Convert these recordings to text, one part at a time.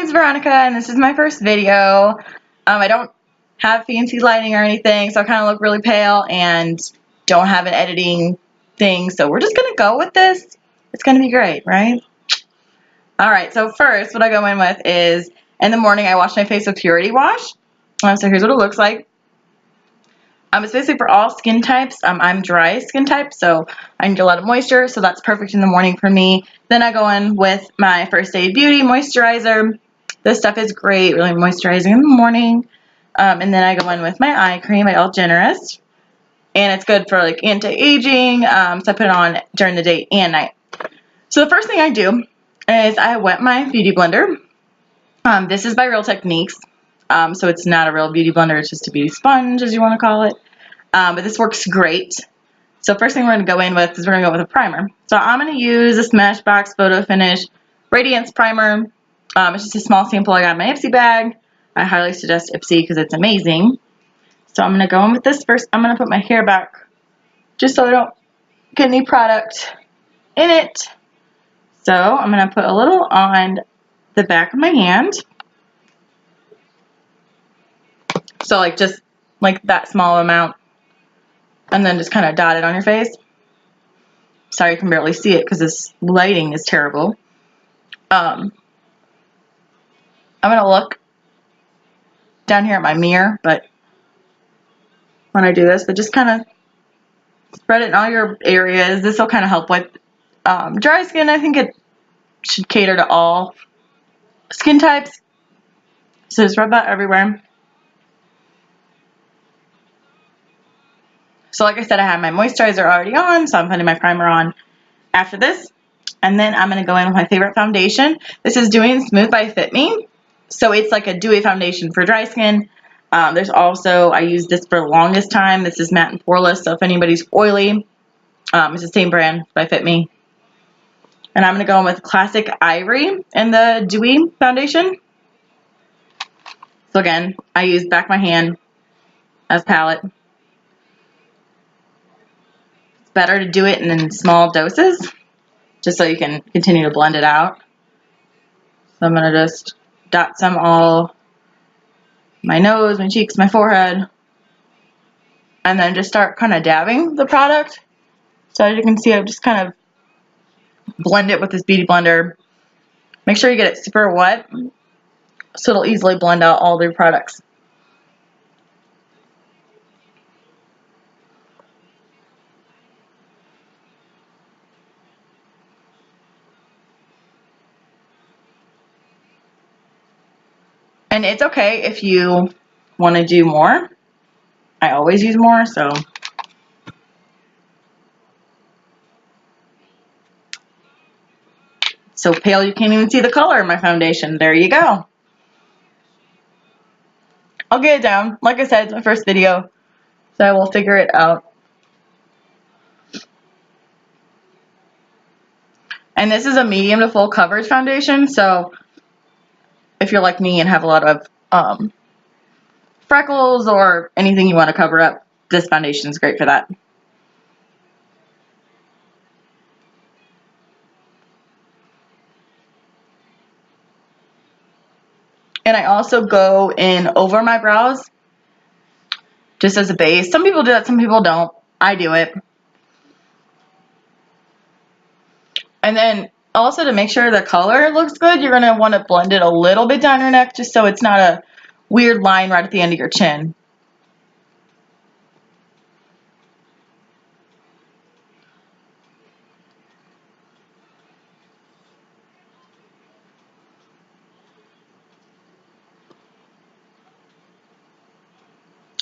name's Veronica, and this is my first video. I don't have fancy lighting or anything, so I kind of look really pale and don't have an editing thing, so we're just going to go with this. It's going to be great, right? Alright, so first, what I go in with is, in the morning, I wash my face with Purity Wash. So here's what it looks like. It's basically for all skin types. I'm dry skin type, so I need a lot of moisture, so that's perfect in the morning for me. Then I go in with my First Aid Beauty moisturizer. This stuff is great, really moisturizing in the morning. And then I go in with my eye cream by All Generous. And it's good for like anti-aging, so I put it on during the day and night. So the first thing I do is I wet my beauty blender. This is by Real Techniques. So it's not a real beauty blender, it's just a beauty sponge, as you want to call it. But this works great. So first thing we're going to go in with is we're going to go with a primer. So I'm going to use the Smashbox Photo Finish Radiance Primer. It's just a small sample I got in my Ipsy bag. I highly suggest Ipsy because it's amazing. So I'm going to go in with this first. I'm going to put my hair back just so I don't get any product in it. So I'm going to put a little on the back of my hand. So like just like that small amount. And then just kind of dot it on your face. Sorry, you can barely see it because this lighting is terrible. I'm going to look down here at my mirror, but when I do this, but just kind of spread it in all your areas. This will kind of help with dry skin. I think it should cater to all skin types. So just rub that everywhere. So like I said, I have my moisturizer already on, so I'm putting my primer on after this. And then I'm going to go in with my favorite foundation. This is Doing Smooth by Fit Me. So it's like a dewy foundation for dry skin. There's also, I use this for the longest time. This is matte and poreless, so if anybody's oily, it's the same brand by Fit Me. And I'm going to go in with Classic Ivory in the dewy foundation. So again, I use back of my hand as palette. It's better to do it in small doses, just so you can continue to blend it out. So I'm going to just dot some all my nose, my cheeks, my forehead, and then just start kind of dabbing the product. So as you can see, I've just kind of blend it with this beauty blender. Make sure you get it super wet so it'll easily blend out all the products. And it's okay if you want to do more. I always use more, so. So pale you can't even see the color of my foundation. There you go. I'll get it down. Like I said, it's my first video, so I will figure it out. And this is a medium to full coverage foundation, so if you're like me and have a lot of freckles or anything you want to cover up, this foundation is great for that. And I also go in over my brows, just as a base. Some people do that, some people don't. I do it. And then also to make sure the color looks good, you're going to want to blend it a little bit down your neck, just so it's not a weird line right at the end of your chin.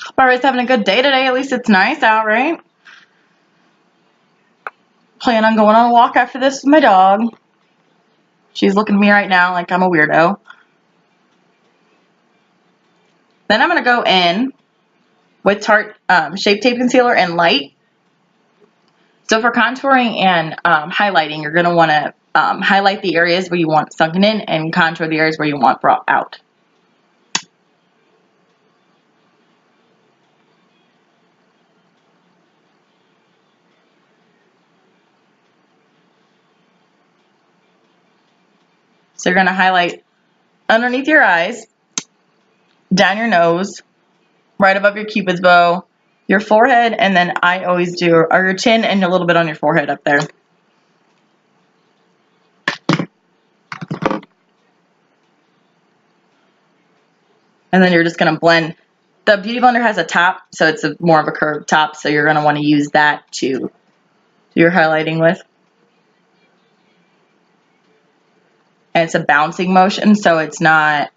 Hope everybody's having a good day today. At least it's nice out, right? Plan on going on a walk after this with my dog. She's looking at me right now like I'm a weirdo. Then I'm going to go in with Tarte Shape Tape Concealer and Light. So for contouring and highlighting, you're going to want to highlight the areas where you want sunken in and contour the areas where you want brought out. So you're going to highlight underneath your eyes, down your nose, right above your cupid's bow, your forehead, and then I always do, or your chin and a little bit on your forehead up there. And then you're just going to blend. The Beauty Blender has a top, so it's more of a curved top, so you're going to want to use that to do your highlighting with. And it's a bouncing motion, so it's not,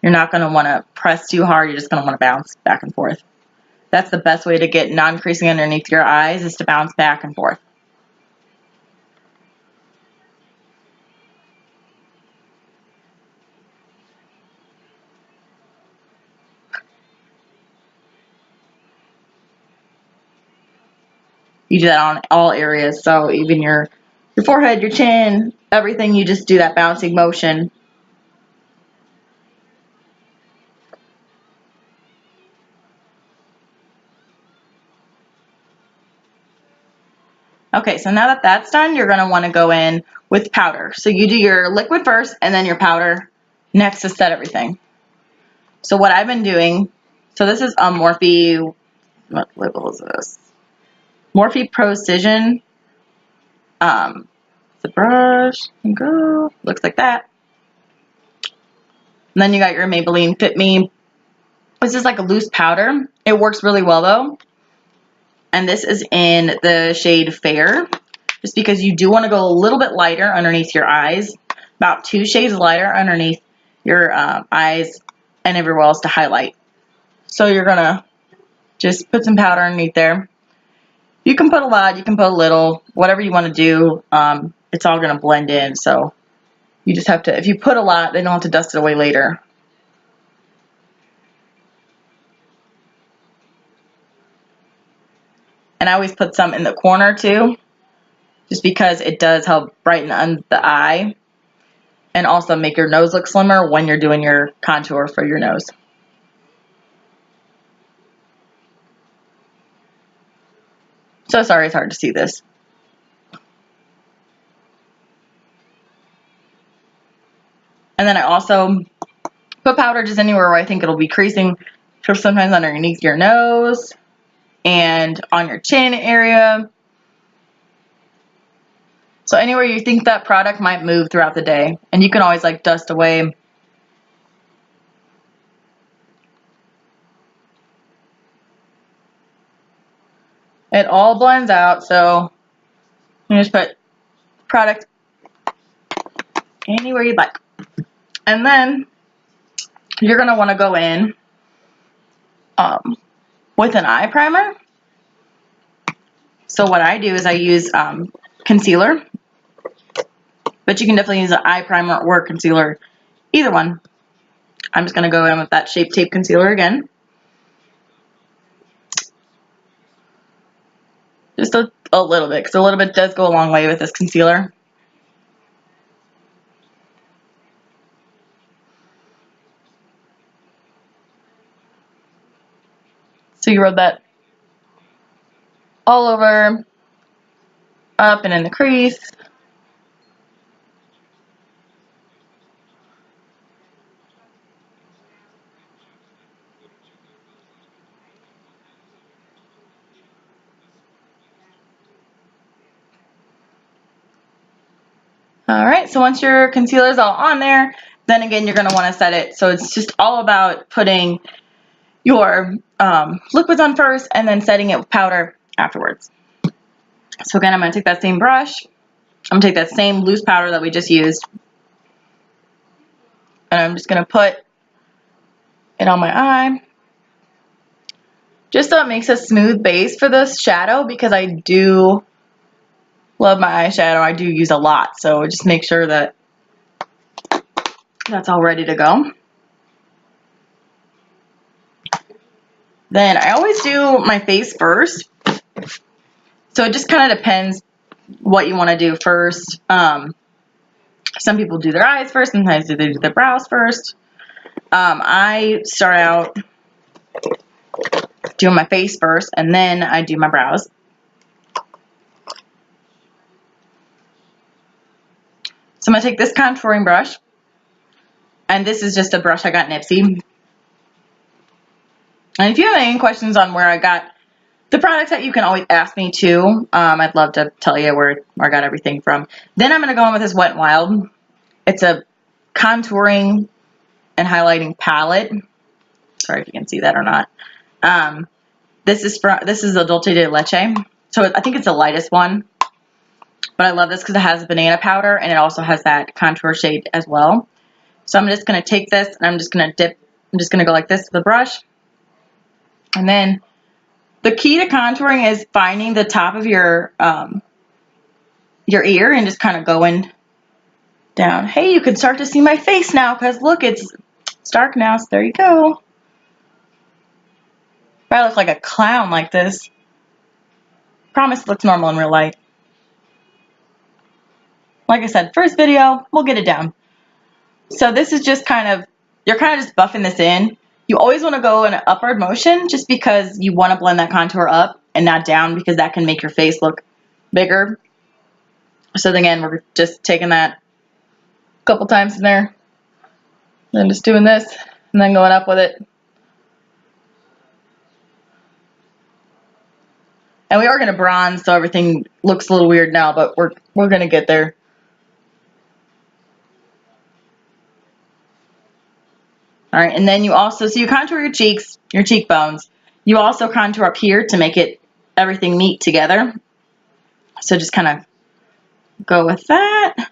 you're not going to want to press too hard, you're just going to want to bounce back and forth. That's the best way to get non-creasing underneath your eyes, is to bounce back and forth. You do that on all areas, so even your forehead, your chin, everything, you just do that bouncing motion. Okay, so now that that's done, you're going to want to go in with powder. So you do your liquid first and then your powder next to set everything. So what I've been doing, so this is a Morphe, what label is this? Morphe Precision. The brush, and go, looks like that. And then you got your Maybelline Fit Me. This is like a loose powder. It works really well though. And this is in the shade Fair, just because you do want to go a little bit lighter underneath your eyes, about 2 shades lighter underneath your eyes and everywhere else to highlight. So you're going to just put some powder underneath there. You can put a lot, you can put a little, whatever you want to do. It's all going to blend in, so you just have to, if you put a lot, then you don't have to dust it away later. And I always put some in the corner too, just because it does help brighten the eye and also make your nose look slimmer when you're doing your contour for your nose. So sorry it's hard to see this. And then I also put powder just anywhere where I think it'll be creasing, so sometimes underneath your nose and on your chin area. So anywhere you think that product might move throughout the day, and you can always like dust away. It all blends out, so you just put product anywhere you'd like. And then you're going to want to go in with an eye primer. So what I do is I use concealer, but you can definitely use an eye primer or concealer, either one. I'm just going to go in with that Shape Tape concealer again. Just a little bit, because a little bit does go a long way with this concealer. So you rub that all over, up and in the crease. Alright, so once your concealer is all on there, then again you're going to want to set it. So it's just all about putting your liquids on first and then setting it with powder afterwards. So again, I'm going to take that same brush, I'm going to take that same loose powder that we just used, and I'm just going to put it on my eye, just so it makes a smooth base for this shadow, because I do love my eyeshadow. I do use a lot, so just make sure that that's all ready to go. Then I always do my face first, so it just kind of depends what you want to do first. Some people do their eyes first, sometimes they do their brows first. I start out doing my face first, and then I do my brows. So I'm going to take this contouring brush, And this is just a brush I got Nipsey. And if you have any questions on where I got the products that, you can always ask me too. I'd love to tell you where I got everything from. Then I'm going to go in with this Wet n Wild. It's a contouring and highlighting palette. Sorry if you can see that or not. This is the Dulce de Leche. So I think it's the lightest one. But I love this because it has banana powder and it also has that contour shade as well. So I'm just going to take this and I'm just going to dip. I'm just going to go like this with the brush. And then the key to contouring is finding the top of your ear and just kind of going down. Hey, you can start to see my face now because look, it's dark now. So there you go. If I look like a clown like this, promise it looks normal in real life. Like I said, first video, we'll get it down. So this is just kind of, you're kind of just buffing this in. You always want to go in an upward motion just because you want to blend that contour up and not down, because that can make your face look bigger. So again, we're just taking that a couple times in there, and then just doing this and then going up with it. And we are going to bronze, so everything looks a little weird now, but we're going to get there. All right, and then you also, so you contour your cheeks, your cheekbones. You also contour up here to make it everything meet together. So just kind of go with that.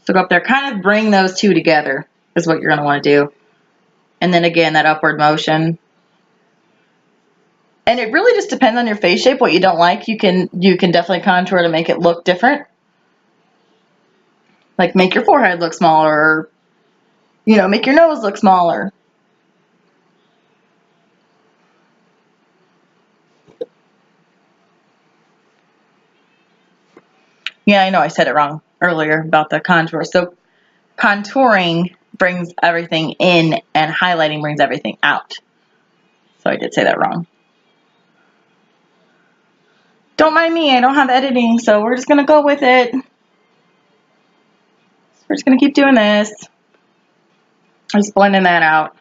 So go up there, kind of bring those two together is what you're going to want to do. And then again, that upward motion. And it really just depends on your face shape. What you don't like, you can definitely contour to make it look different. Like make your forehead look smaller, or, you know, make your nose look smaller. Yeah, I know I said it wrong earlier about the contour. So contouring brings everything in and highlighting brings everything out. So I did say that wrong. Don't mind me, I don't have editing, so we're just going to go with it. We're just going to keep doing this. Just blending that out.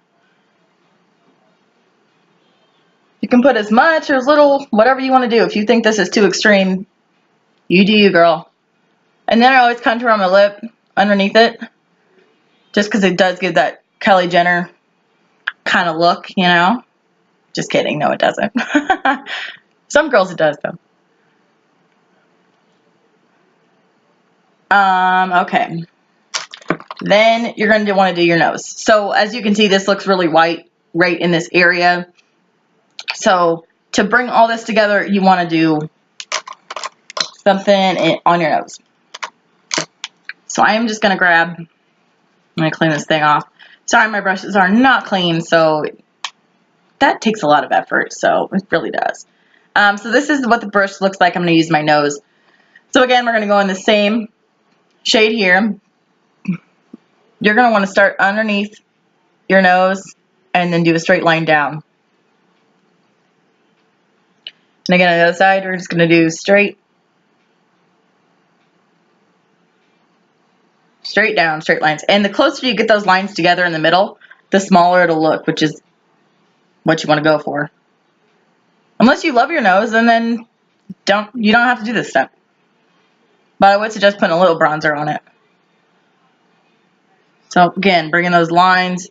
You can put as much or as little, whatever you want to do. If you think this is too extreme, you do you, girl. And then I always contour on my lip underneath it, just because it does give that Kylie Jenner kind of look, you know. Just kidding, no it doesn't. Some girls it does though. Okay. Then you're going to want to do your nose. So as you can see, this looks really white right in this area. So to bring all this together, you want to do something on your nose. So I am just going to grab, I'm going to clean this thing off. Sorry, my brushes are not clean, so that takes a lot of effort. So it really does. So this is what the brush looks like. I'm going to use my nose. So again, we're going to go in the same shade here. You're going to want to start underneath your nose and then do a straight line down. And again, on the other side, we're just going to do straight down, straight lines. And the closer you get those lines together in the middle, the smaller it'll look, which is what you want to go for. Unless you love your nose, and then you don't have to do this step. But I would suggest putting a little bronzer on it. So again, bringing those lines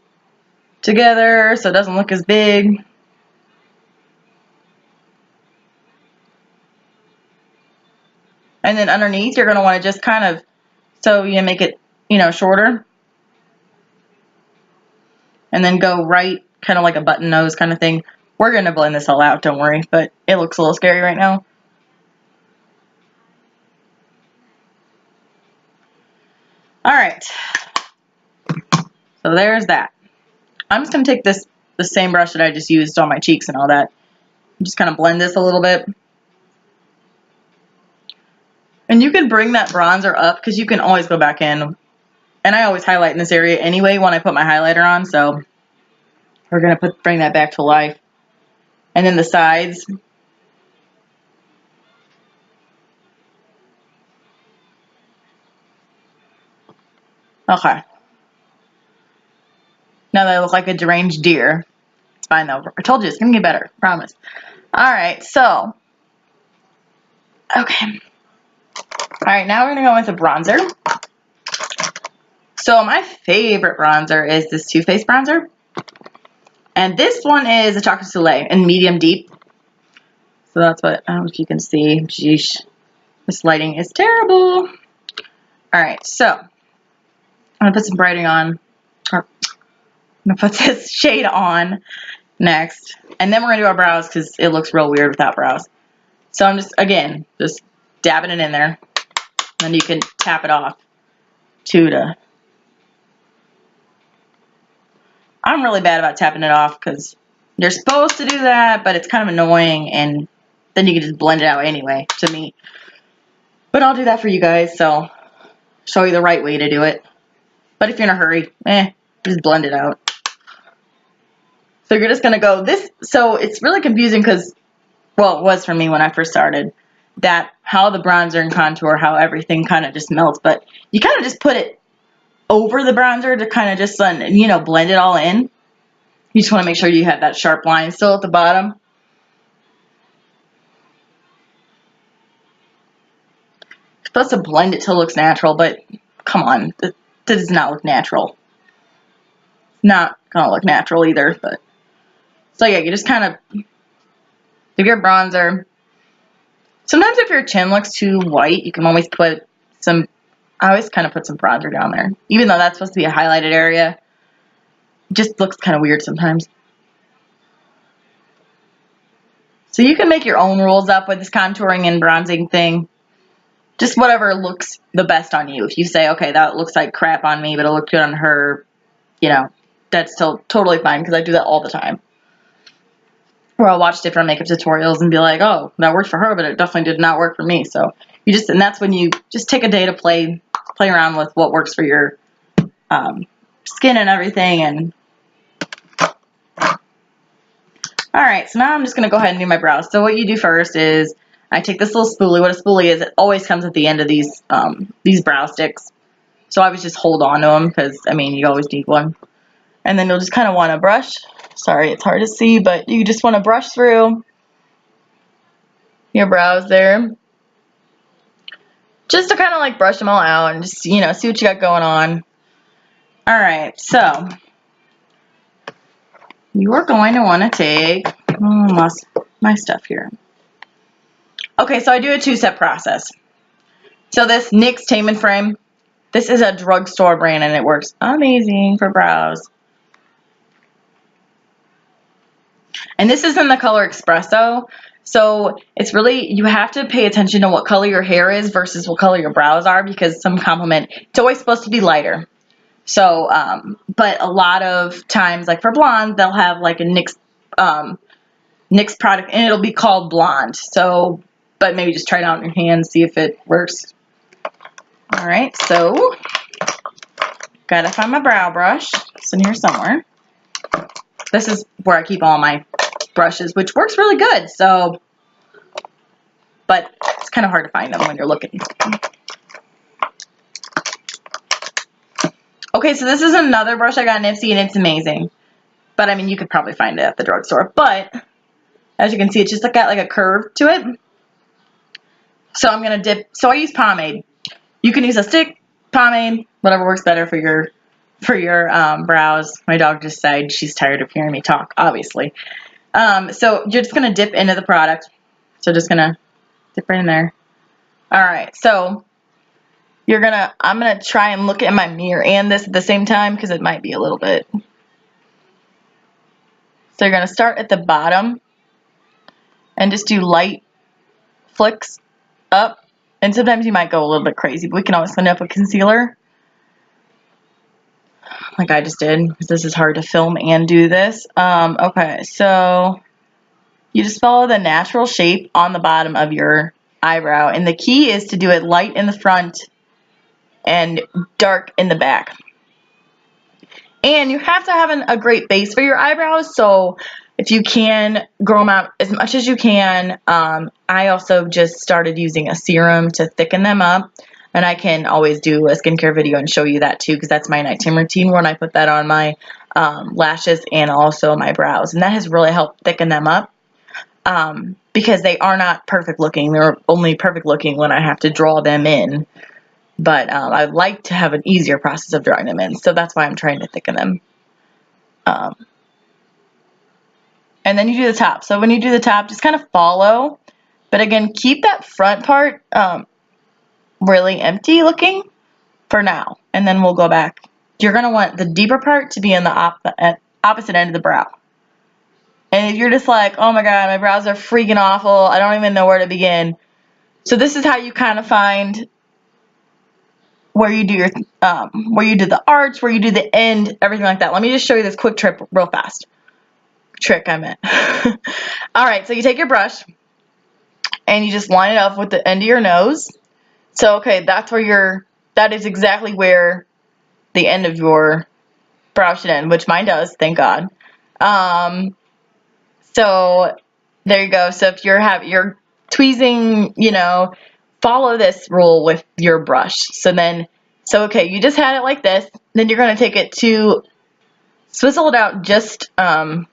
together so it doesn't look as big. And then underneath, you're going to want to just kind of, so you make it, you know, shorter. And then go right, kind of like a button nose kind of thing. We're going to blend this all out, don't worry, but it looks a little scary right now. All right. So there's that. I'm just going to take the same brush that I just used on my cheeks and all that. Just kind of blend this a little bit. And you can bring that bronzer up because you can always go back in. And I always highlight in this area anyway when I put my highlighter on, so we're going to bring that back to life. And then the sides. Okay. Now that I look like a deranged deer. It's fine though. I told you it's gonna get better. Promise. Alright, so. Okay. Alright, now we're gonna go with a bronzer. So my favorite bronzer is this Too Faced bronzer. And this one is a Chocolate Soleil in medium deep. So that's what, I don't know if you can see. Jeesh. This lighting is terrible. Alright, so. I'm gonna put some brightening on. I'm gonna put this shade on next. And then we're gonna do our brows because it looks real weird without brows. So I'm just, again, just dabbing it in there. And you can tap it off to I'm really bad about tapping it off because you're supposed to do that, but it's kind of annoying, and then you can just blend it out anyway, to me. But I'll do that for you guys, so show you the right way to do it. But if you're in a hurry, just blend it out. So you're just going to go this. So it's really confusing because, well, it was for me when I first started, that how the bronzer and contour, how everything kind of just melts. But you kind of just put it over the bronzer to kind of just, you know, blend it all in. You just want to make sure you have that sharp line still at the bottom. You're supposed to blend it till it looks natural, but come on, that does not look natural. Not gonna look natural either, but so yeah, you just kind of give your bronzer. Sometimes if your chin looks too white, you can always put some, I always kind of put some bronzer down there. Even though that's supposed to be a highlighted area, it just looks kind of weird sometimes. So you can make your own rules up with this contouring and bronzing thing. Just whatever looks the best on you. If you say, okay, that looks like crap on me, but it'll look good on her, you know, that's still totally fine because I do that all the time. Or I'll watch different makeup tutorials and be like, oh, that worked for her, but it definitely did not work for me. So you just, and that's when you just take a day to play around with what works for your skin and everything. And all right, so now I'm just going to go ahead and do my brows. So what you do first is I take this little spoolie. What a spoolie is, it always comes at the end of these brow sticks. So I would just hold on to them because, I mean, you always need one. And then you'll just kind of want to brush. Sorry, it's hard to see, but you just want to brush through your brows there. Just to kind of like brush them all out and just, you know, see what you got going on. All right, so you are going to want to take, lost my stuff here. Okay, so I do a two-step process. So this NYX Tame & Frame, this is a drugstore brand and it works amazing for brows. And this is in the color Espresso. So it's really, you have to pay attention to what color your hair is versus what color your brows are because some complement, it's always supposed to be lighter. So, but a lot of times, like for blonde, they'll have like a NYX product and it'll be called blonde. So, but maybe just try it out in your hand, see if it works. All right, so gotta find my brow brush. It's in here somewhere. This is where I keep all my brushes, which works really good. So, but it's kind of hard to find them when you're looking. Okay, so this is another brush I got in Ipsy, and it's amazing. But I mean, you could probably find it at the drugstore. But as you can see, it's just got like a curve to it. So I'm gonna dip. So I use pomade. You can use a stick, pomade, whatever works better for your brows. My dog just sighed. She's tired of hearing me talk, obviously. So you're just gonna dip into the product. So just gonna dip right in there. All right. So I'm gonna try and look at my mirror and this at the same time because it might be a little bit. So you're gonna start at the bottom and just do light flicks up. And sometimes you might go a little bit crazy, but we can always clean up with concealer. Like I just did, because this is hard to film and do this. Okay, so you just follow the natural shape on the bottom of your eyebrow. And the key is to do it light in the front and dark in the back. And you have to have a great base for your eyebrows. So if you can, grow them out as much as you can. I also just started using a serum to thicken them up. And I can always do a skincare video and show you that too, because that's my nighttime routine when I put that on my lashes and also my brows. And that has really helped thicken them up because they are not perfect looking. They're only perfect looking when I have to draw them in. But I like to have an easier process of drawing them in. So that's why I'm trying to thicken them. And then you do the top. So when you do the top, just kind of follow. But again, keep that front part really empty looking for now. And then we'll go back. You're going to want the deeper part to be in the opposite end of the brow. And if you're just like, oh my god, my brows are freaking awful, I don't even know where to begin. So this is how you kind of find where you do your, where you do the arch, where you do the end, everything like that. Let me just show you this quick trick real fast. Trick, I meant. Alright, so you take your brush and you just line it up with the end of your nose. So, okay, that's where that is exactly where the end of your brow should end, which mine does, thank God. So, there you go. So, if you're tweezing, you know, follow this rule with your brush. So, okay, you just had it like this. Then you're going to take it to swizzle it out just, so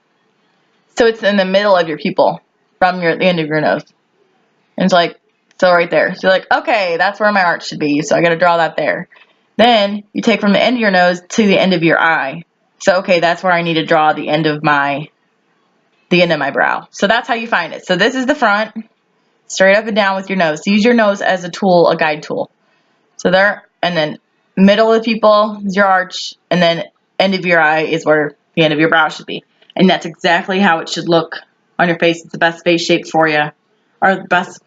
it's in the middle of your pupil from the end of your nose. And it's like, so right there. So you're like, okay, that's where my arch should be. So I got to draw that there. Then you take from the end of your nose to the end of your eye. So, okay, that's where I need to draw the end of my brow. So that's how you find it. So this is the front, straight up and down with your nose. So use your nose as a tool, a guide tool. So there, and then middle of the pupil is your arch, and then end of your eye is where the end of your brow should be. And that's exactly how it should look on your face. It's the best face shape for you, or the best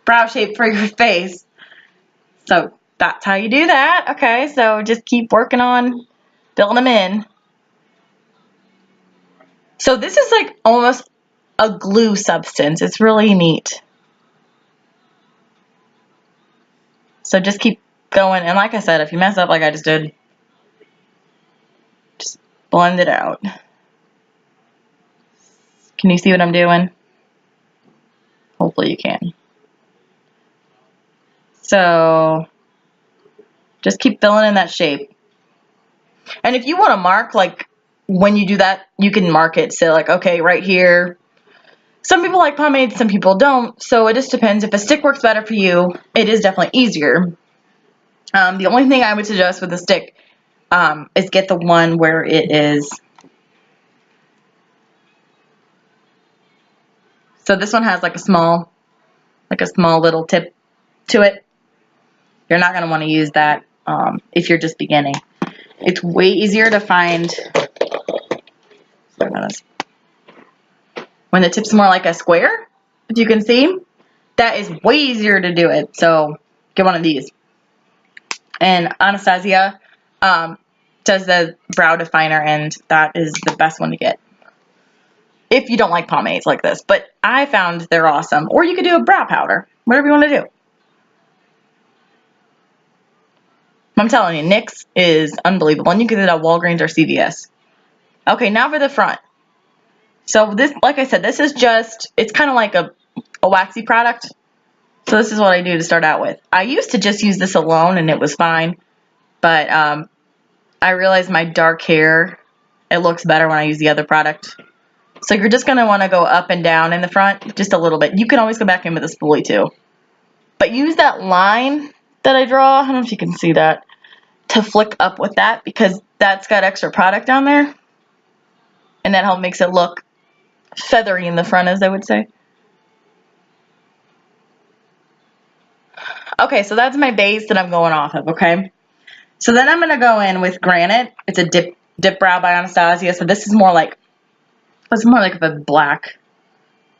brow shape for your face. So that's how you do that. Okay, so just keep working on filling them in. So this is like almost a glue substance. It's really neat. So just keep going. And like I said, if you mess up like I just did, just blend it out. Can you see what I'm doing? Hopefully you can. So just keep filling in that shape. And if you want to mark, like when you do that, you can mark it. Say like, okay, right here. Some people like pomade, some people don't. So it just depends. If a stick works better for you, it is definitely easier. The only thing I would suggest with a stick is get the one where it is. So this one has like a small little tip to it. You're not going to want to use that if you're just beginning. It's way easier to find when the tip's more like a square, if you can see. That is way easier to do it. So get one of these. And Anastasia does the brow definer, and that is the best one to get if you don't like pomades like this. But I found they're awesome. Or you could do a brow powder, whatever you want to do. I'm telling you, NYX is unbelievable. And you can get it at Walgreens or CVS. Okay, now for the front. So this, like I said, this is just, it's kind of like a waxy product. So this is what I do to start out with. I used to just use this alone and it was fine. But I realized my dark hair, it looks better when I use the other product. So you're just going to want to go up and down in the front just a little bit. You can always go back in with a spoolie too. But use that line that I draw, I don't know if you can see that, to flick up with that because that's got extra product down there. And that helps makes it look feathery in the front, as I would say. Okay, so that's my base that I'm going off of, okay? So then I'm going to go in with Granite. It's a dip brow by Anastasia. So this is more like, it's more like a black,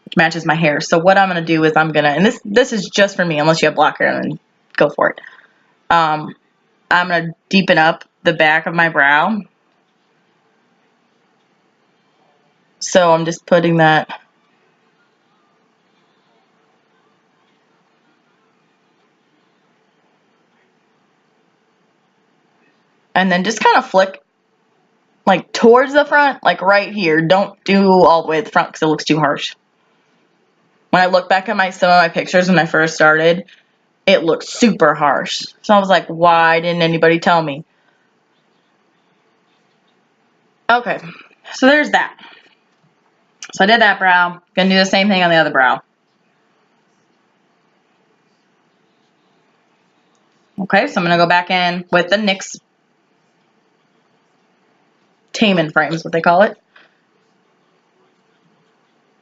which matches my hair. So what I'm going to do is I'm going to, and this is just for me, unless you have black hair, then go for it. I'm going to deepen up the back of my brow. So I'm just putting that. And then just kind of flick like towards the front, like right here. Don't do all the way to the front because it looks too harsh. When I look back at some of my pictures when I first started, it looked super harsh. So I was like, why didn't anybody tell me? Okay, so there's that. So I did that brow. Gonna do the same thing on the other brow. Okay, so I'm gonna go back in with the NYX Taman frame is what they call it.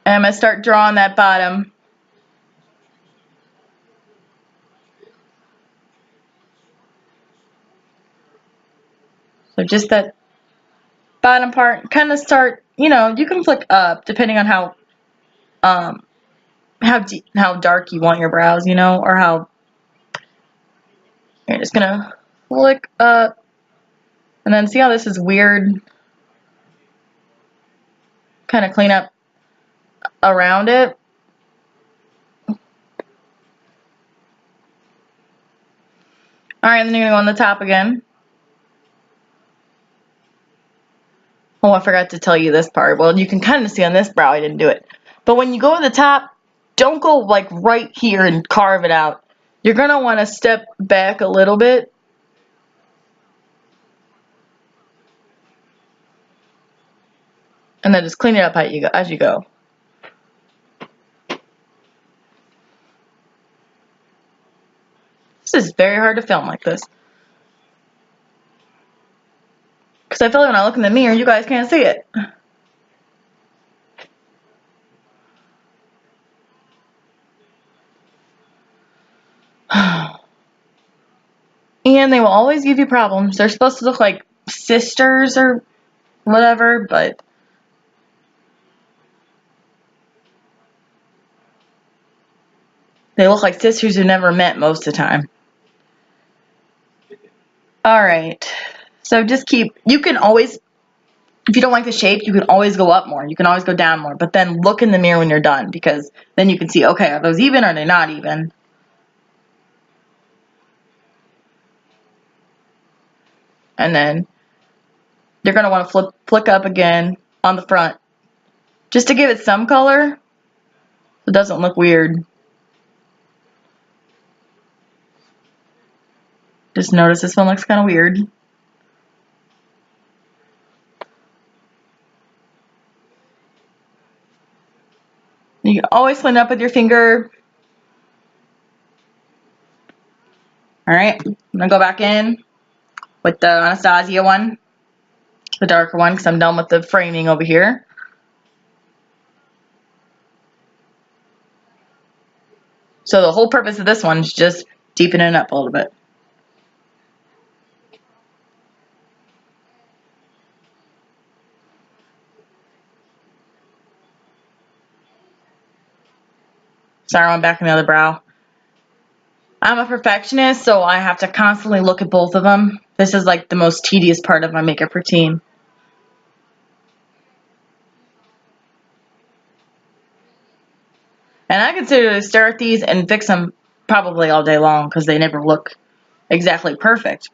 And I'm gonna start drawing that bottom. So just that bottom part, kind of start, you know, you can flick up depending on how dark you want your brows, you know, or how. You're just gonna flick up, and then see how this is weird. Kind of clean up around it. All right, and then you're gonna go on the top again. Oh, I forgot to tell you this part. Well, you can kind of see on this brow I didn't do it. But when you go to the top, don't go like right here and carve it out. You're going to want to step back a little bit. And then just clean it up as you go. This is very hard to film like this. Because I feel like when I look in the mirror, you guys can't see it. And they will always give you problems. They're supposed to look like sisters or whatever, but they look like sisters who never met most of the time. Alright, so just you can always, if you don't like the shape, you can always go up more. You can always go down more. But then look in the mirror when you're done, because then you can see, okay, are those even or are they not even? And then you're going to want to flick up again on the front, just to give it some color, so it doesn't look weird. Just notice this one looks kind of weird. You can always clean up with your finger. Alright, I'm going to go back in with the Anastasia one, the darker one, because I'm done with the framing over here. So the whole purpose of this one is just deepen it up a little bit. Sorry, I'm back in the other brow. I'm a perfectionist, so I have to constantly look at both of them. This is like the most tedious part of my makeup routine. And I consider to stare at these and fix them probably all day long because they never look exactly perfect.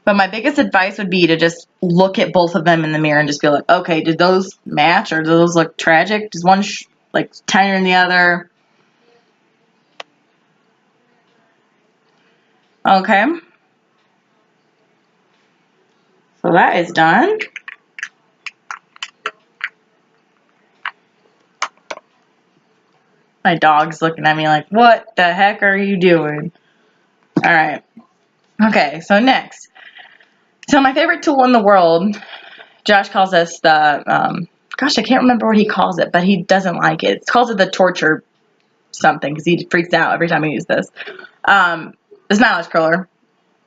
But my biggest advice would be to just look at both of them in the mirror and just be like, okay, did those match or do those look tragic? Does one like tinier than the other? Okay. So that is done. My dog's looking at me like, what the heck are you doing? All right. Okay, so next. So my favorite tool in the world, Josh calls this the, gosh, I can't remember what he calls it, but he doesn't like it. He calls it the torture something because he freaks out every time I use this. It's not eyelash curler.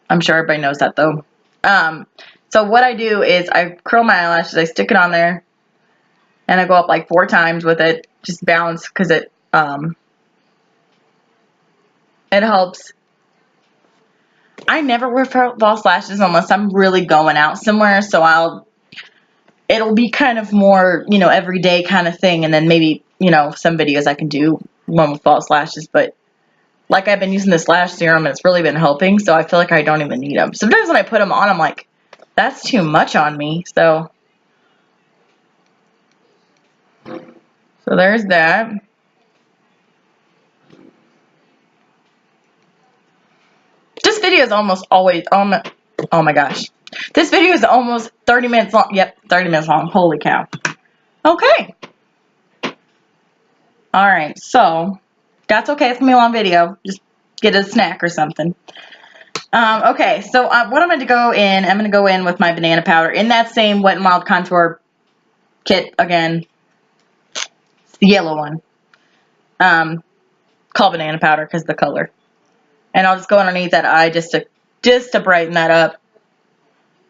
I'm sure everybody knows that though. So what I do is I curl my eyelashes, I stick it on there, and I go up like 4 times with it, just balance, because it helps. I never wear false lashes unless I'm really going out somewhere, so it'll be kind of more, you know, everyday kind of thing, and then maybe, you know, some videos I can do one with false lashes, but like I've been using this lash serum and it's really been helping, so I feel like I don't even need them. Sometimes when I put them on, I'm like, that's too much on me, so there's that. video is almost always, oh my gosh. This video is almost 30 minutes long. Yep, 30 minutes long. Holy cow. Okay. Alright, so that's okay. It's going to be a long video. Just get a snack or something. Okay, so what I'm going to go in with my banana powder in that same Wet n Wild contour kit again. It's the yellow one. Called banana powder because of the color. And I'll just go underneath that eye just to brighten that up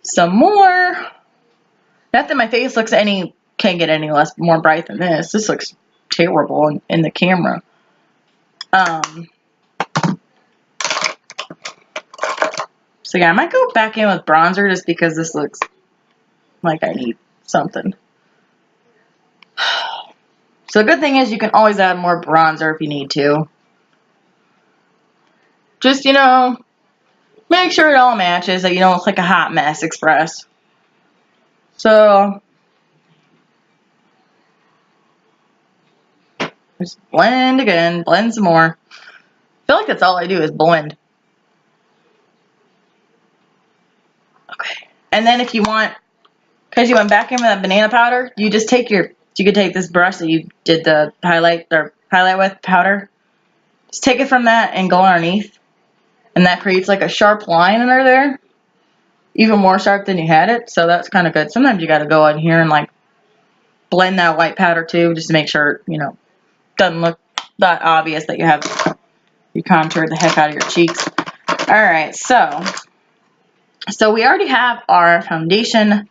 some more. Not that my face looks can't get any more bright than this. This looks terrible in the camera. So yeah, I might go back in with bronzer just because this looks like I need something. So the good thing is you can always add more bronzer if you need to. Just, you know, make sure it all matches, that you don't look like a hot mess express. So just blend again, blend some more. I feel like that's all I do is blend. Okay. And then if you want, because you went back in with that banana powder, you just take you could take this brush that you did the highlight with powder. Just take it from that and go underneath. And that creates like a sharp line under there. Even more sharp than you had it. So that's kind of good. Sometimes you got to go in here and like blend that white powder too, just to make sure, you know, doesn't look that obvious that you contoured the heck out of your cheeks. Alright, so we already have our foundation,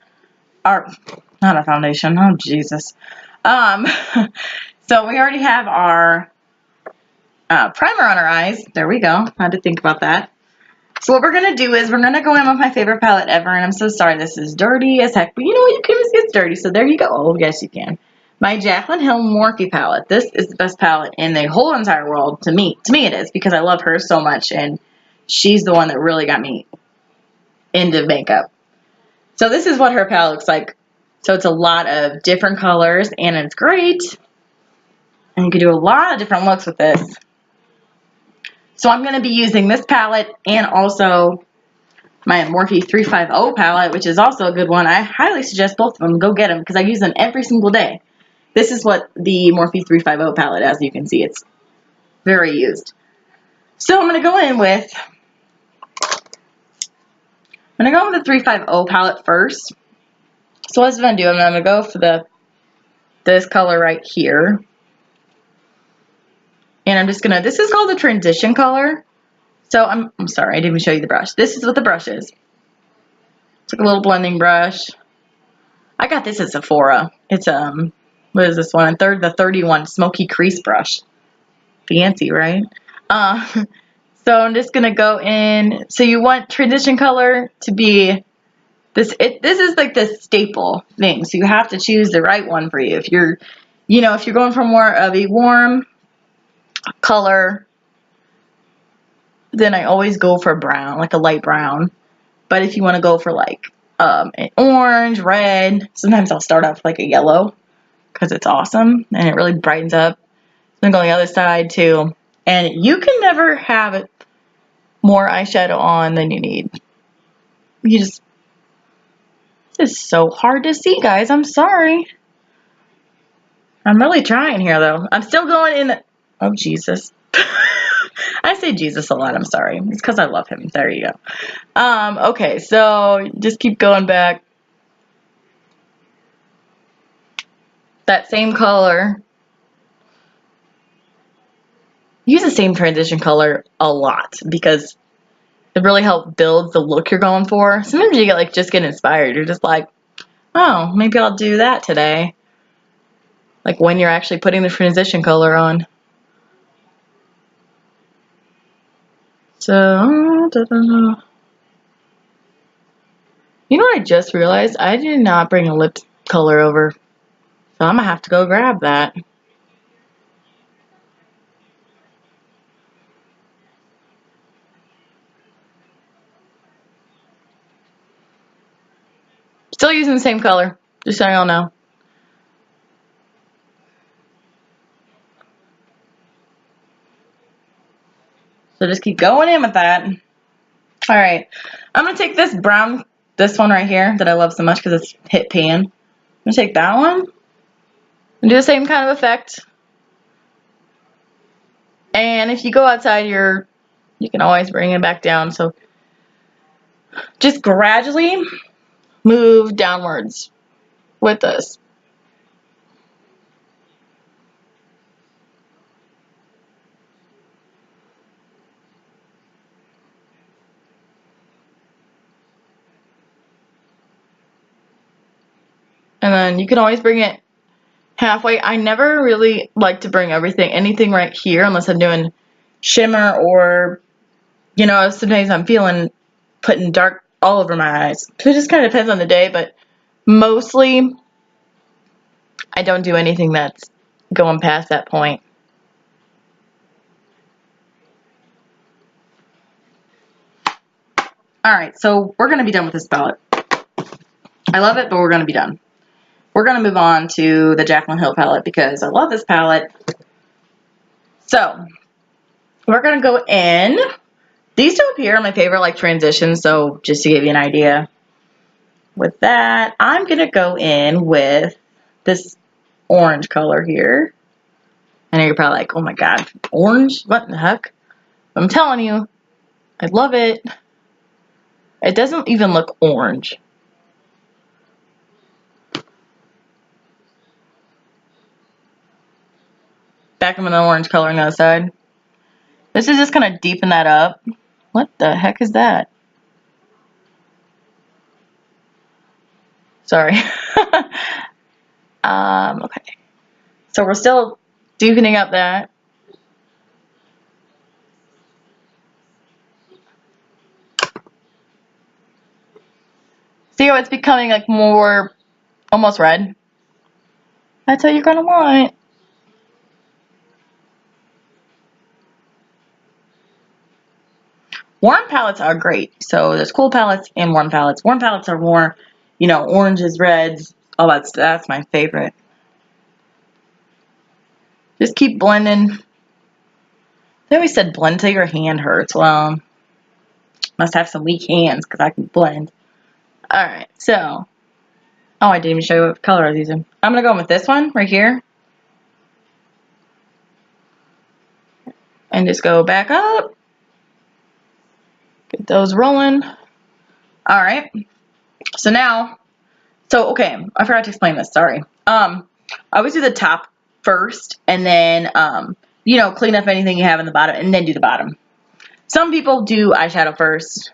not a foundation, oh Jesus. So we already have our primer on our eyes. There we go. I had to think about that. So what we're going to do is we're going to go in with my favorite palette ever, and I'm so sorry this is dirty as heck, but you know what, you can just get dirty, so there you go. Oh, yes you can. My Jaclyn Hill Morphe palette. This is the best palette in the whole entire world. To me it is, because I love her so much, and she's the one that really got me into makeup. So this is what her palette looks like. So it's a lot of different colors, and it's great. And you can do a lot of different looks with this. So I'm going to be using this palette and also my Morphe 350 palette, which is also a good one. I highly suggest both of them. Go get them because I use them every single day. This is what the Morphe 350 palette, as you can see, it's very used. So I'm going to go in with, the 350 palette first. So what's I'm going to do, I'm going to go for this color right here. And I'm just going to, this is called the transition color. So I'm sorry, I didn't even show you the brush. This is what the brush is. It's like a little blending brush. I got this at Sephora. It's, what is this one? The 31 Smoky Crease Brush. Fancy, right? So I'm just going to go in. So you want transition color to be this. This is like the staple thing. So you have to choose the right one for you. If you're, if you're going for more of a warm color, then I always go for brown, like a light brown. But if you want to go for like an orange, red, sometimes I'll start off with like a yellow because it's awesome and it really brightens up. Then go on the other side too. And you can never have more eyeshadow on than you need. This is so hard to see, guys. I'm sorry. I'm really trying here though. I'm still going in the, oh Jesus. I say Jesus a lot, I'm sorry. It's because I love him. There you go. Okay, so just keep going back. That same color. Use the same transition color a lot because it really helps build the look you're going for. Sometimes you just get inspired. You're just like, oh, maybe I'll do that today. Like when you're actually putting the transition color on. So, you know what I just realized? I did not bring a lip color over. So I'm going to have to go grab that. Still using the same color, just so y'all know. So just keep going in with that. Alright, I'm going to take this brown, this one right here that I love so much because it's hit pan. I'm going to take that one and do the same kind of effect. And if you go outside, you can always bring it back down. So just gradually move downwards with this. And then you can always bring it halfway. I never really like to bring anything right here unless I'm doing shimmer or, you know, sometimes I'm feeling putting dark all over my eyes. So it just kind of depends on the day, but mostly I don't do anything that's going past that point. Alright, so we're going to be done with this palette. I love it, but we're going to be done. We're going to move on to the Jaclyn Hill palette because I love this palette. So, we're going to go in. These two up here are my favorite like transitions, so just to give you an idea. With that, I'm going to go in with this orange color here. I know you're probably like, oh my god, orange? What the heck? I'm telling you, I love it. It doesn't even look orange. Back in with the orange color on the other side. This is just going to deepen that up. What the heck is that? Sorry. Okay. So we're still deepening up that. See how it's becoming like more almost red? That's what you're going to want. Warm palettes are great. So there's cool palettes and warm palettes. Warm palettes are more, you know, oranges, reds, all that stuff. That's my favorite. Just keep blending. They always said blend till your hand hurts. Well, must have some weak hands because I can blend. Alright, so. Oh, I didn't even show you what color I was using. I'm going to go in with this one right here. And just go back up. Get those rolling. Alright. So now, okay, I forgot to explain this, sorry. I always do the top first and then, you know, clean up anything you have in the bottom and then do the bottom. Some people do eyeshadow first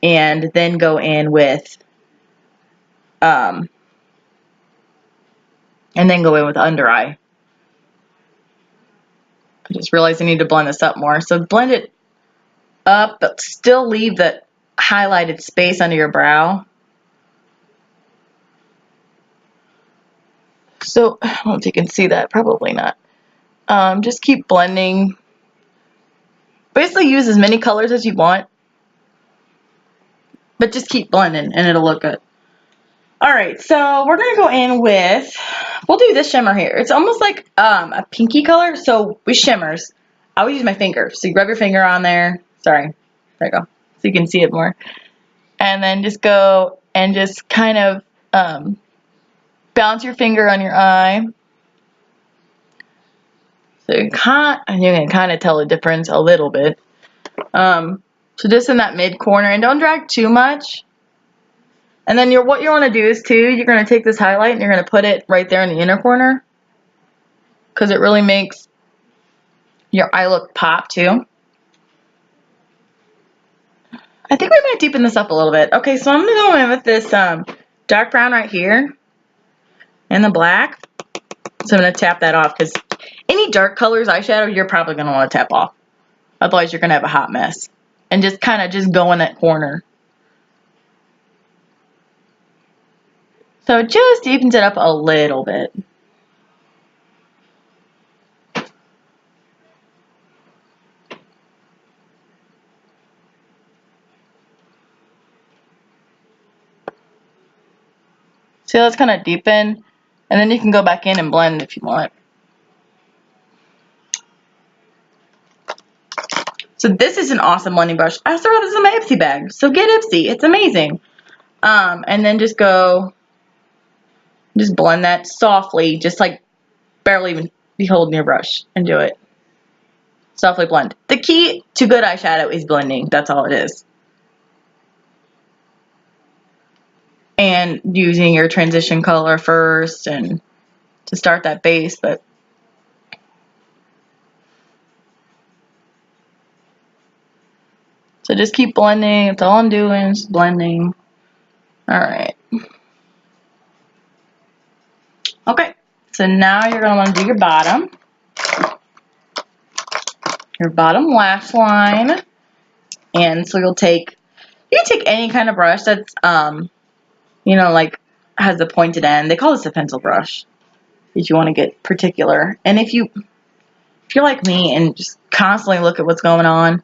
and then go in with, and then go in with under eye. I just realized I need to blend this up more. So blend it up, but still leave the highlighted space under your brow. So, I don't know if you can see that, probably not. Just keep blending. Basically use as many colors as you want, but just keep blending and it'll look good. Alright, so we're going to go in with, we'll do this shimmer here. It's almost like a pinky color, so with shimmers, I always use my finger. So you rub your finger on there. Sorry, there you go. So you can see it more. And then just go and just kind of bounce your finger on your eye. So you can kind of tell the difference a little bit. So just in that mid corner, and don't drag too much. And then what you want to do is too, you're going to take this highlight and you're going to put it right there in the inner corner. Because it really makes your eye look pop too. I think we might deepen this up a little bit. Okay, so I'm going to go in with this dark brown right here. And the black. So I'm going to tap that off because any dark colors eyeshadow, you're probably going to want to tap off. Otherwise, you're going to have a hot mess. And just kind of just go in that corner. So it just deepens it up a little bit. See, let's kind of deepen. And then you can go back in and blend if you want. So this is an awesome blending brush. I also got this in my Ipsy bag. So get Ipsy. It's amazing. And then just blend that softly, just like barely even be holding your brush, and do it. Softly blend. The key to good eyeshadow is blending. That's all it is. And using your transition color first and to start that base, but so just keep blending. That's all I'm doing, just blending. Alright. Okay, so now you're going to want to do your bottom lash line. And so you can take any kind of brush that's, you know, like has a pointed end. They call this a pencil brush if you want to get particular. And if you're like me and just constantly look at what's going on,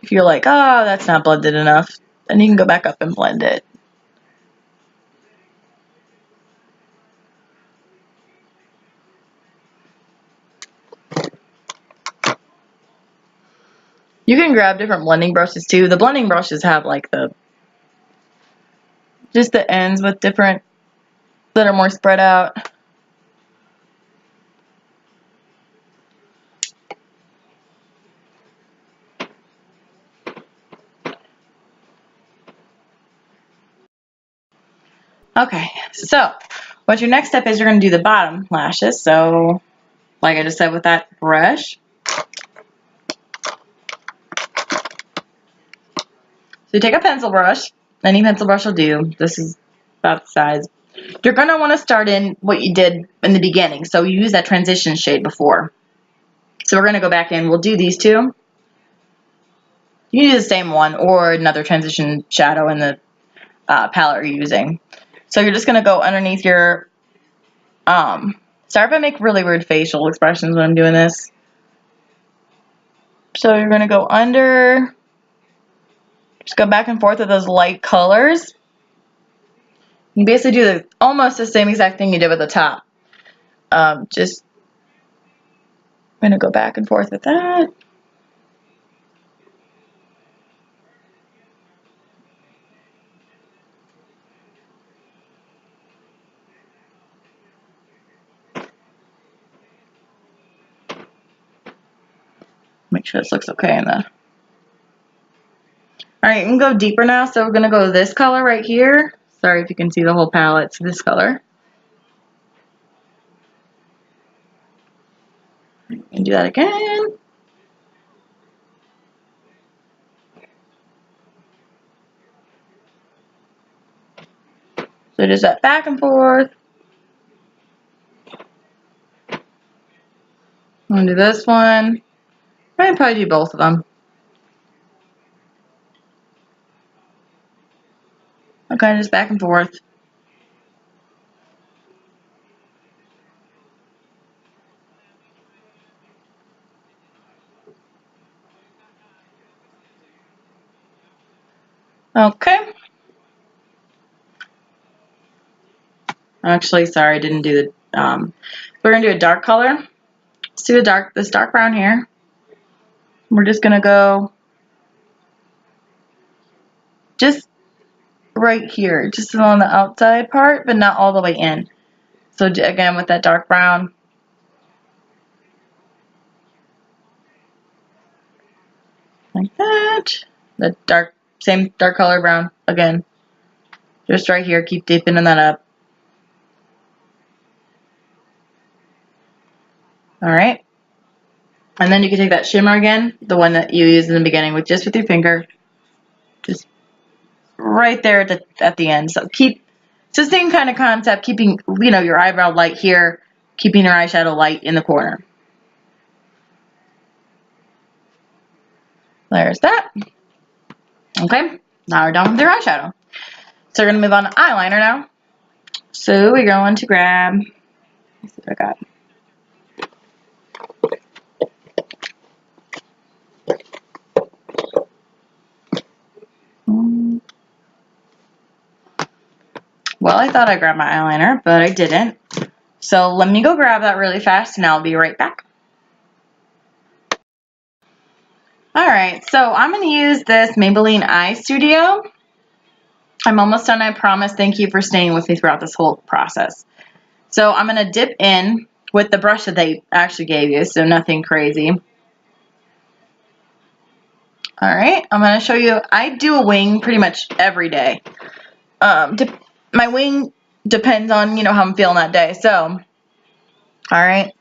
if you're like, oh, that's not blended enough, then you can go back up and blend it. You can grab different blending brushes too. The blending brushes have like just the ends with different, that are more spread out. Okay, so what your next step is, you're going to do the bottom lashes. So like I just said with that brush. So you take a pencil brush, any pencil brush will do. This is about the size. You're going to want to start in what you did in the beginning. So you used that transition shade before. So we're going to go back in. We'll do these two. You can use the same one or another transition shadow in the palette you're using. So you're just going to go underneath your, sorry if I make really weird facial expressions when I'm doing this. So you're going to go under, just go back and forth with those light colors. You basically do almost the same exact thing you did with the top. Just, I'm going to go back and forth with that. Make sure this looks okay in the... Alright, you can go deeper now, so we're going to go this color right here. Sorry if you can see the whole palette, it's this color. And do that again. So just that back and forth. I'm going to do this one. I'm going to probably do both of them. Okay, just back and forth. Okay. Actually, sorry, I didn't do the, we're going to do a dark color. Let's do this dark brown here. We're just going to go just right here, just on the outside part, but not all the way in. So again, with that dark brown. Like that. The same dark color brown again. Just right here, keep deepening that up. Alright. And then you can take that shimmer again, the one that you used in the beginning, with your finger. Just right there at the end. So it's the same kind of concept, keeping, you know, your eyebrow light here, keeping your eyeshadow light in the corner. There's that. Okay, now we're done with your eyeshadow. So we're going to move on to eyeliner now. So we're going to grab, let's see what I got. Well, I thought I grabbed my eyeliner, but I didn't. So let me go grab that really fast and I'll be right back. Alright, so I'm going to use this Maybelline Eye Studio. I'm almost done, I promise. Thank you for staying with me throughout this whole process. So I'm going to dip in with the brush that they actually gave you, so nothing crazy. Alright, I'm going to show you, I do a wing pretty much every day. My wing depends on, how I'm feeling that day. So, alright.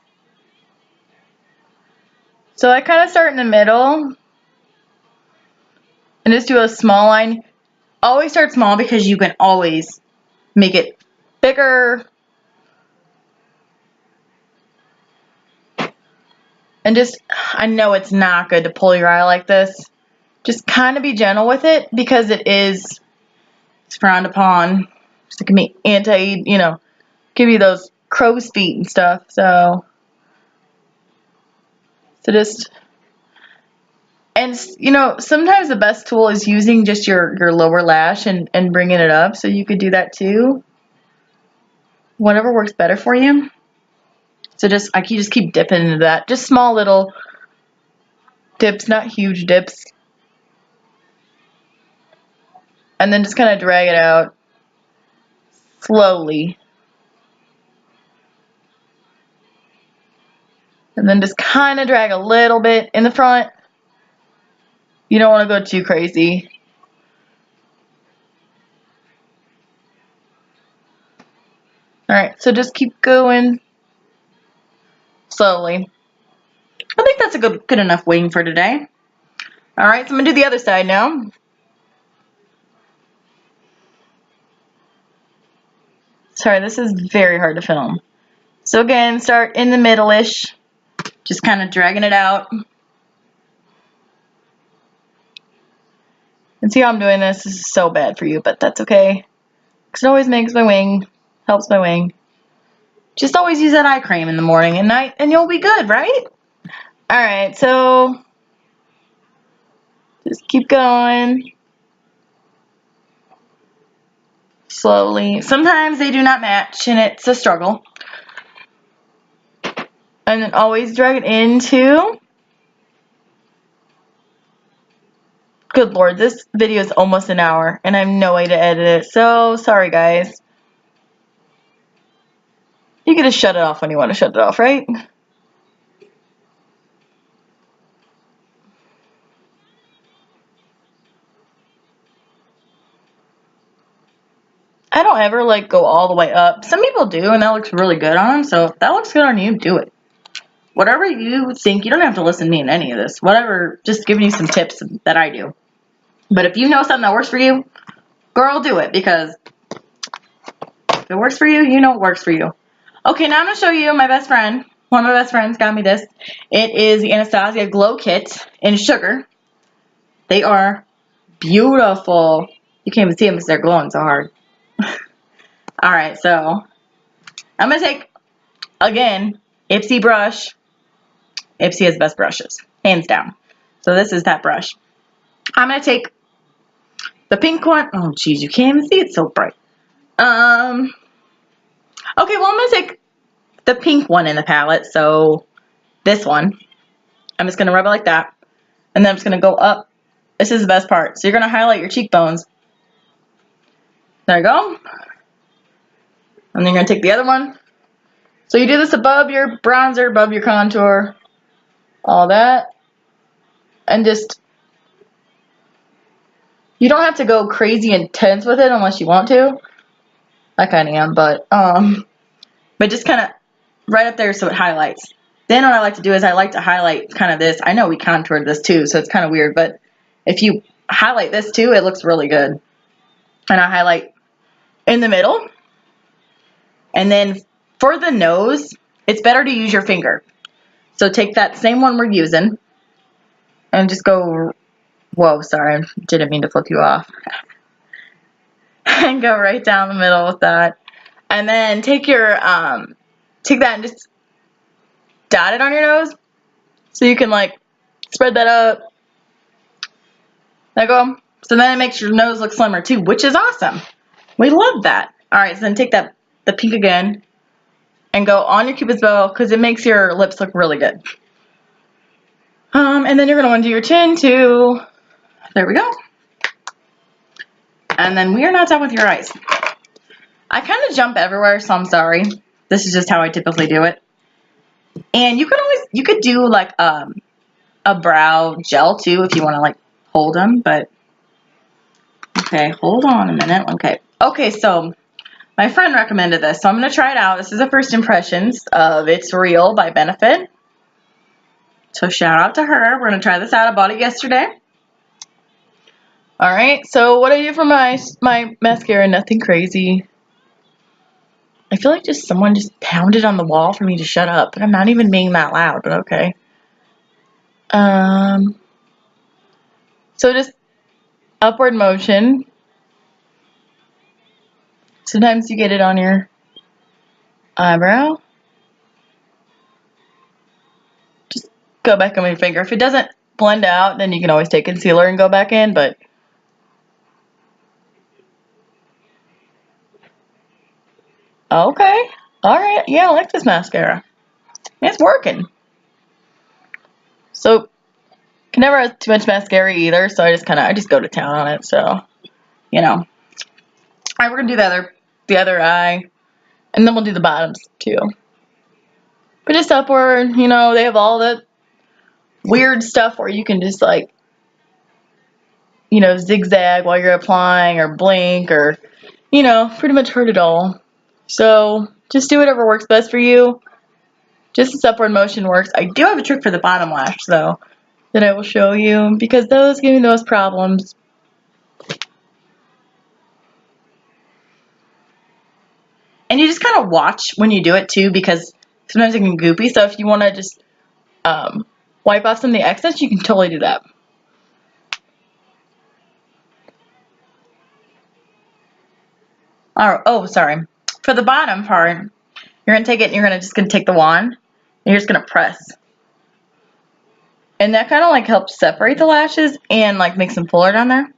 So I kind of start in the middle and just do a small line. Always start small because you can always make it bigger. And just, I know it's not good to pull your eye like this. Just kind of be gentle with it because it's frowned upon. It can be give you those crow's feet and stuff. So just, and sometimes the best tool is using just your lower lash and bringing it up. So you could do that too. Whatever works better for you. So just keep dipping into that. Just small little dips, not huge dips. And then just kind of drag it out slowly. And then just kind of drag a little bit in the front. You don't want to go too crazy. Alright, so just keep going slowly. I think that's a good enough wing for today. Alright, so I'm going to do the other side now. Sorry, this is very hard to film. So again, start in the middle-ish. Just kind of dragging it out. And see how I'm doing this? This is so bad for you, but that's okay. Because it always makes my wing, helps my wing. Just always use that eye cream in the morning and night, and you'll be good, right? Alright, so just keep going. Slowly. Sometimes they do not match, and it's a struggle. And then always drag it into. Good Lord, this video is almost an hour, and I have no way to edit it. So, sorry guys. You can just shut it off when you want to shut it off, right? I don't ever go all the way up. Some people do, and that looks really good on them. So if that looks good on you, do it. Whatever you think, you don't have to listen to me in any of this. Whatever, just giving you some tips that I do. But if you know something that works for you, girl, do it. Because if it works for you, you know it works for you. Okay, now I'm going to show you my best friend. One of my best friends got me this. It is the Anastasia Glow Kit in Sugar. They are beautiful. You can't even see them because they're glowing so hard. Alright, so I'm going to take, again, Ipsy brush. Ipsy has the best brushes, hands down. So this is that brush. I'm going to take the pink one. Oh, geez, you can't even see it, so bright. Okay, well, I'm going to take the pink one in the palette, so this one. I'm just going to rub it like that, and then I'm just going to go up. This is the best part. So you're going to highlight your cheekbones. There you go. And then you're going to take the other one. So you do this above your bronzer, above your contour, all that. And just, you don't have to go crazy intense with it unless you want to. I kind of am, but just kind of right up there so it highlights. Then what I like to do is I like to highlight kind of this. I know we contoured this too, so it's kind of weird, but if you highlight this too, it looks really good. And I highlight in the middle. And then for the nose, it's better to use your finger. So take that same one we're using and just go, whoa, sorry, I didn't mean to flip you off. And go right down the middle with that. And then take your, take that and just dot it on your nose. So you can spread that up. There you go. So then it makes your nose look slimmer too, which is awesome. We love that. Alright, so then take the pink again and go on your Cupid's bow because it makes your lips look really good. And then you're going to want to do your chin too. There we go. And then we are not done with your eyes. I kind of jump everywhere, so I'm sorry. This is just how I typically do it. And you could do like a brow gel too if you want to like hold them, but okay, hold on a minute. Okay, so my friend recommended this, so I'm going to try it out. This is a first impressions of It's Real by Benefit. So shout out to her. We're going to try this out. I bought it yesterday. Alright, so what I do for my mascara, nothing crazy. I feel like someone just pounded on the wall for me to shut up, but I'm not even being that loud, but okay. So just upward motion. Sometimes you get it on your eyebrow. Just go back on your finger. If it doesn't blend out, then you can always take concealer and go back in, but okay. Alright, yeah, I like this mascara. It's working. So can never have too much mascara either, so I just go to town on it, so you know. Alright, we're gonna do the other eye, and then we'll do the bottoms too. But just upward, you know, they have all the weird stuff where you can just like, you know, zigzag while you're applying or blink or, you know, pretty much hurt it all. So just do whatever works best for you. Just this upward motion works. I do have a trick for the bottom lash though that I will show you because those give me the most problems. And you just kind of watch when you do it too because sometimes it can goopy. So if you want to just wipe off some of the excess, you can totally do that. Oh, sorry. For the bottom part, you're going to take it and you're just going to take the wand and you're just going to press. And that kind of like helps separate the lashes and like makes them fuller down there.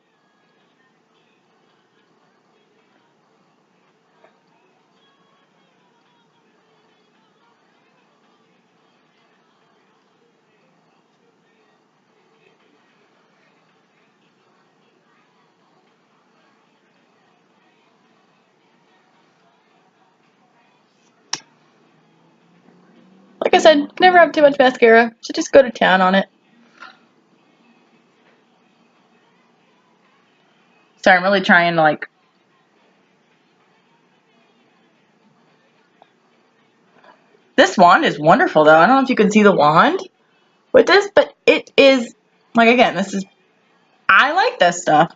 Like I said, never have too much mascara, so just go to town on it. Sorry, I'm really trying to like... This wand is wonderful though. I don't know if you can see the wand with this, but it is, like again, I like this stuff.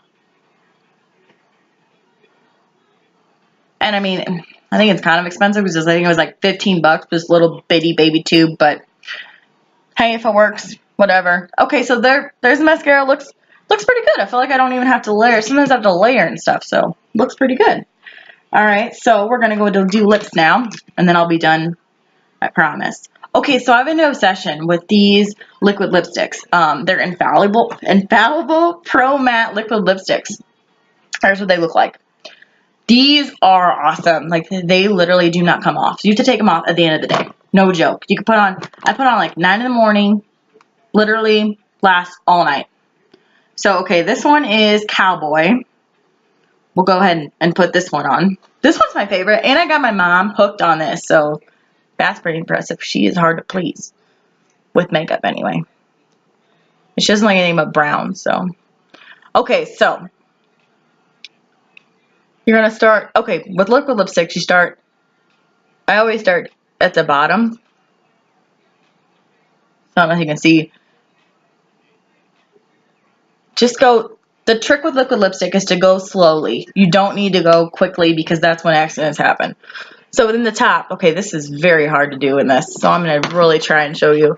And I mean, I think it's kind of expensive because I think it was like 15 bucks for this little bitty baby tube, but hey, if it works, whatever. Okay, so there's the mascara. Looks pretty good. I feel like I don't even have to layer. Sometimes I have to layer and stuff, so looks pretty good. Alright, so we're going to go to do lips now, and then I'll be done, I promise. Okay, so I have an obsession with these liquid lipsticks. They're infallible Pro Matte liquid lipsticks. Here's what they look like. These are awesome. Like, they literally do not come off. So you have to take them off at the end of the day. No joke. You can I put on like 9 in the morning, literally lasts all night. So, okay, this one is Cowboy. We'll go ahead and put this one on. This one's my favorite, and I got my mom hooked on this, so that's pretty impressive. She is hard to please with makeup anyway. She doesn't like anything but brown, so. Okay, so you're going to start, okay, with liquid lipsticks, I always start at the bottom. I don't know if you can see. The trick with liquid lipstick is to go slowly. You don't need to go quickly because that's when accidents happen. So within the top, okay, this is very hard to do in this, so I'm going to really try and show you.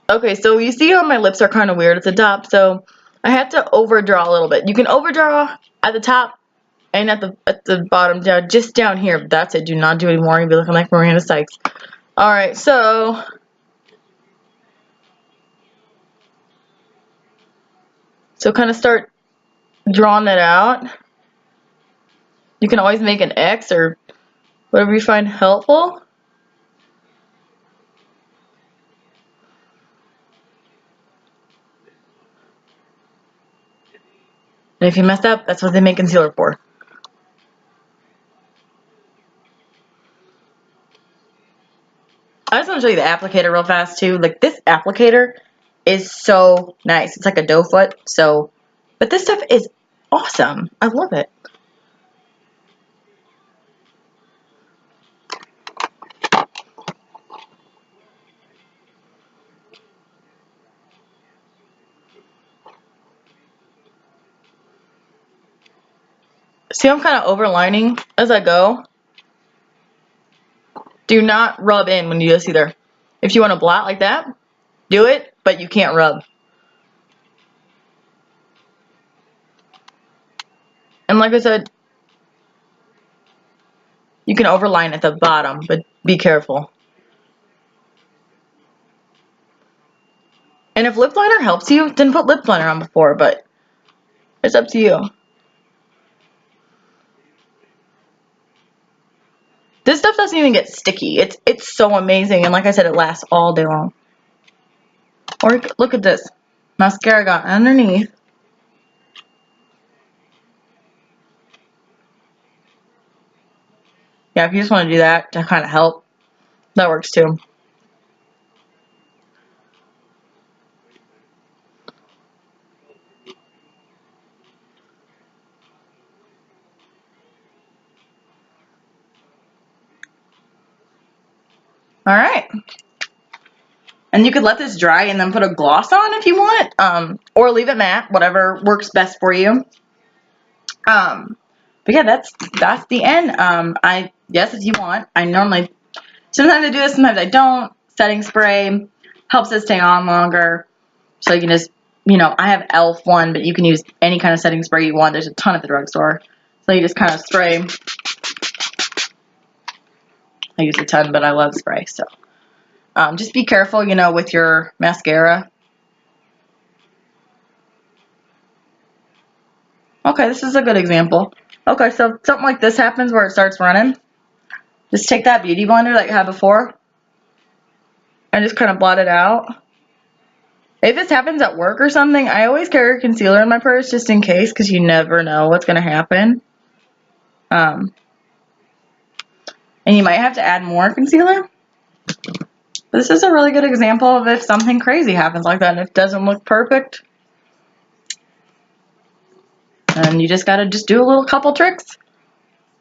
Okay, so you see how my lips are kind of weird at the top, so I have to overdraw a little bit. You can overdraw at the top and at the bottom, just down here, but that's it. Do not do any more. You'll be looking like Miranda Sykes. Alright, so kind of start drawing that out. You can always make an X or whatever you find helpful. And if you mess up, that's what they make concealer for. I just want to show you the applicator real fast too. Like, this applicator is so nice. It's like a doe foot. So, but this stuff is awesome. I love it. See, I'm kind of overlining as I go. Do not rub in when you do this either. If you want to blot like that, do it, but you can't rub. And like I said, you can overline at the bottom, but be careful. And if lip liner helps you, then put lip liner on before, but it's up to you. This stuff doesn't even get sticky. It's so amazing, and like I said, it lasts all day long. Or look at this. Mascara got underneath. Yeah, if you just want to do that to kind of help, that works too. Alright. And you could let this dry and then put a gloss on if you want, or leave it matte, whatever works best for you. But yeah, that's the end. Yes, if you want. Sometimes I do this, sometimes I don't. Setting spray helps it stay on longer. So you can just, I have e.l.f. one, but you can use any kind of setting spray you want. There's a ton at the drugstore. So you just kind of spray. I use a ton, but I love spray, so. Just be careful, with your mascara. Okay, this is a good example. Okay, so something like this happens where it starts running. Just take that beauty blender that you had before and just kind of blot it out. If this happens at work or something, I always carry a concealer in my purse just in case, because you never know what's going to happen. And you might have to add more concealer. But this is a really good example of if something crazy happens like that and it doesn't look perfect. And you just got to do a couple tricks.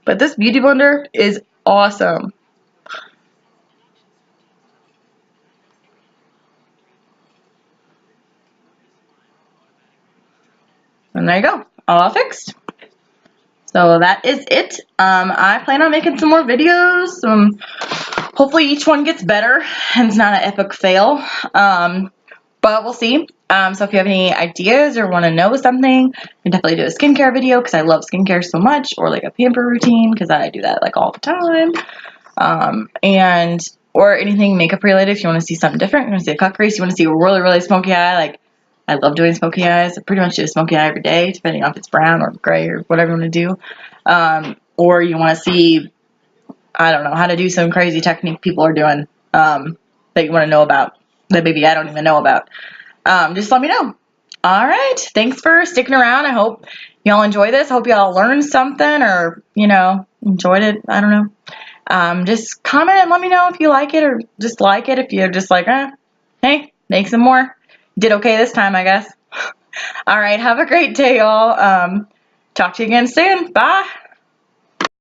But this beauty blender is awesome. And there you go, all fixed. So that is it. I plan on making some more videos. Hopefully each one gets better and it's not an epic fail. But we'll see. So if you have any ideas or want to know something, you can definitely do a skincare video because I love skincare so much, or like a pamper routine because I do that like all the time. Or anything makeup related if you want to see something different. You want to see a cut crease, you want to see a really, really smoky eye. Like, I love doing smoky eyes. I pretty much do a smoky eye every day, depending on if it's brown or gray or whatever you want to do. Or you want to see, I don't know, how to do some crazy technique people are doing that you want to know about, that maybe I don't even know about. Just let me know. All right. Thanks for sticking around. I hope y'all enjoy this. I hope y'all learned something or, enjoyed it. I don't know. Just comment and let me know if you like it or dislike it. If you're just like, hey, make some more. Did okay this time, I guess. All right. Have a great day, y'all. Talk to you again soon. Bye.